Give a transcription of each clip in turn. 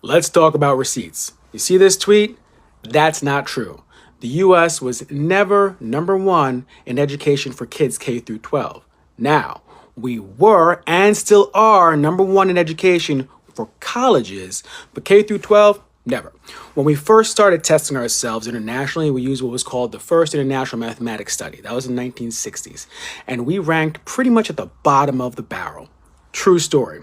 Let's talk about receipts. You see this tweet? That's not true. The US was never number one in education for kids K through 12. Now, we were and still are number one in education for colleges, but K through 12, never. When we first started testing ourselves internationally, we used what was called the first international mathematics study. That was in the 1960s. And we ranked pretty much at the bottom of the barrel. True story.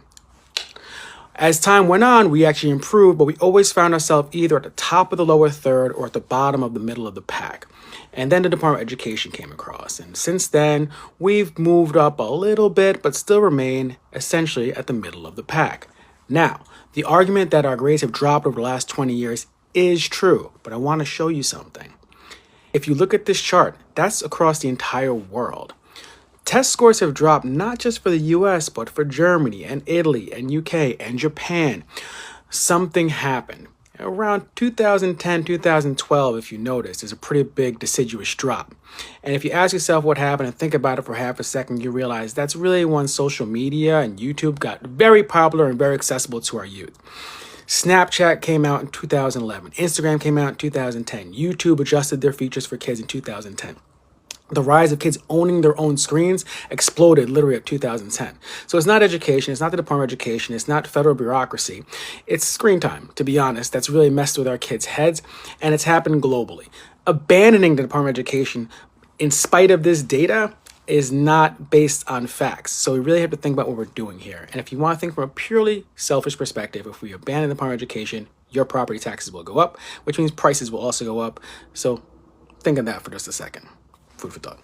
As time went on, we actually improved, but we always found ourselves either at the top of the lower third or at the bottom of the middle of the pack. And then the Department of Education came across. And since then, we've moved up a little bit, but still remain essentially at the middle of the pack. Now, the argument that our grades have dropped over the last 20 years is true, but I want to show you something. If you look at this chart, that's across the entire world. Test scores have dropped not just for the US, but for Germany and Italy and UK and Japan. Something happened. Around 2010, 2012, if you notice, there's a pretty big deciduous drop. And if you ask yourself what happened and think about it for half a second, you realize that's really when social media and YouTube got very popular and very accessible to our youth. Snapchat came out in 2011. Instagram came out in 2010. YouTube adjusted their features for kids in 2010. The rise of kids owning their own screens exploded literally at 2010. So it's not education, it's not the Department of Education, it's not federal bureaucracy, it's screen time, to be honest, that's really messed with our kids' heads, and it's happened globally. Abandoning the Department of Education in spite of this data is not based on facts. So we really have to think about what we're doing here. And if you want to think from a purely selfish perspective, if we abandon the Department of Education, your property taxes will go up, which means prices will also go up. So think of that for just a second. Food for thought.